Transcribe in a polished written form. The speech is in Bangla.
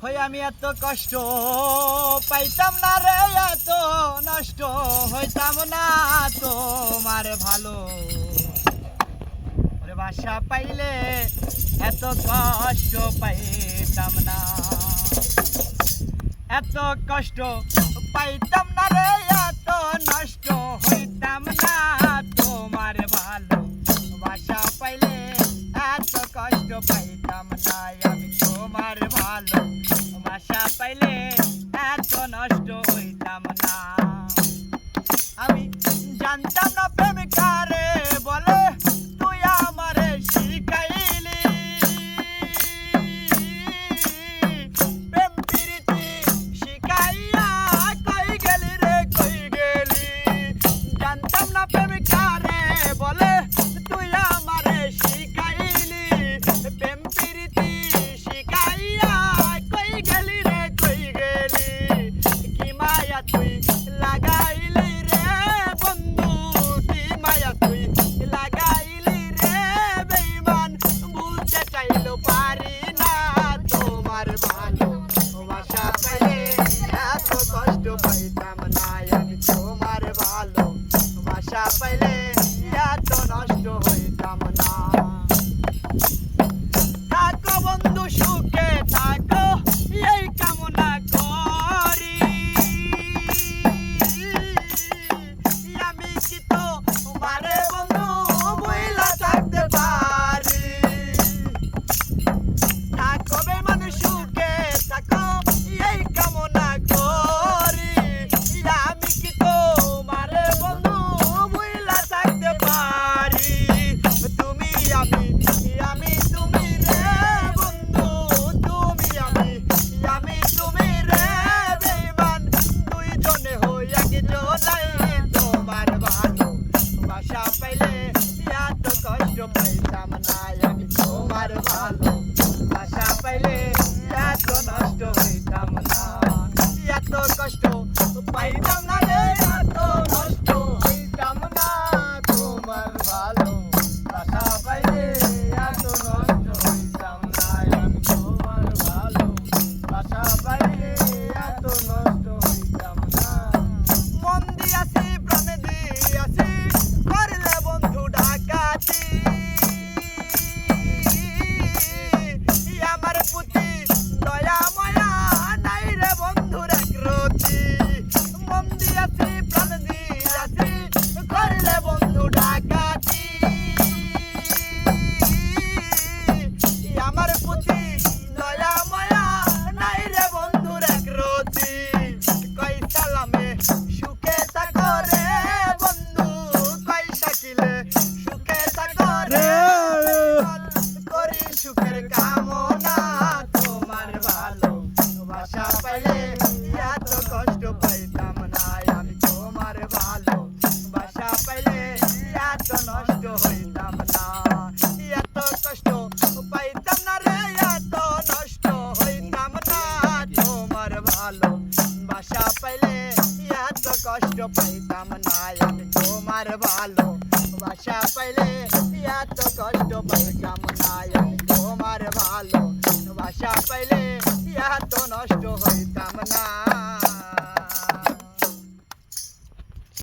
হই আমি এত কষ্ট পাইতাম না রে, এত নষ্ট হইতাম না তোমার ভালো। ওরে বাসা পাইলে এত কষ্ট পাইতাম না, এত কষ্ট পাইতাম না রে, এত নষ্ট হইতাম না তোমার ভালো। বাসা পাইলে এত কষ্ট পাইতাম না আমি তোমার ভালো। বাসা পাইলে এত নষ্ট হইতাম না। আমি জানতাম না প্রেম কারে বলে, তুই আমারে শিখাইলি। প্রেম প্রীতি শিখাইয়া কই গেলি রে, কই গেলি। জানতাম না প্রেম কারে বলে, তুই আমারে শিখাইলি। প্রেম প্রীতি শিখাইয়া কই গেলি রে, কই গেলি। কি মায়া তুই লাগাইলি রে বন্ধু, কি মায়া তুই লাগাইলি রে বেঈমান। ভুলতে চাইলো পারি না তোমার ভালো। বাসা পাইলে এত কষ্ট পাইতাম না আমি তোমার ভালো। বাসা পাইলে এত নষ্ট হইতাম না। থাকো বন্ধু সুখে থাকো, এই কামনা করি। আমি কি তো তোমারে বন্ধু বইলা থাকতে পারি। থাকো বেঈমান সুখে থাকো, এই কামনা করি। আমি কি তোমারে বন্ধু বইলা থাকতে পারি। তুমি আমি তুমি রে বন্ধু, তুমি আমি তুমি রে বেঈমান। দুইজনে হই একজনাই তোমার ভালো। বাসা পাইলে এত কষ্ট পাইতাম না আমি তোমার ভালো। বাসা পাইলে এত নষ্ট হইতাম না, এত কষ্ট পাইতাম না রে, এত নষ্ট হইতাম না তোমার ভালো। বাসা পাইলে এত নষ্ট হইতাম না আমি তোমার ভালো। বাসা পাইলে এত নষ্ট হইতাম না। মন দিয়াছি প্রাণ দিয়াছি, করলে বন্ধু ডাকাতি। আমার প্রতি দয়া মায়া নাই রে বন্ধুর একরতি। মন দিয়াছি প্রাণ দিয়াছি, করলে বন্ধু ডাকাতি। আমার প্রতি দয়া মায়া নাই রে বন্ধুর একরতি। কই সালামে সুখে থাকো রে বন্ধু, কই শাকিলে সুখে থাকো রে। করি সুখের কামনা তোমার ভালো। বাসা পাইলে এত কষ্ট পাইতাম না আমি তোমার ভালো। বাসা পাইলে এত নষ্ট হইতাম না, এত কষ্ট পাইতাম না রে, এত নষ্ট হইতাম না তোমার ভালো। বাসা পাইলে এত কষ্ট পাইতাম না আমি তোমার ভালো। বাসা পাইলে এত কষ্ট পাইতাম না আমি তোমার ভালো। বাসা পাইলে এত নষ্ট হইতাম না।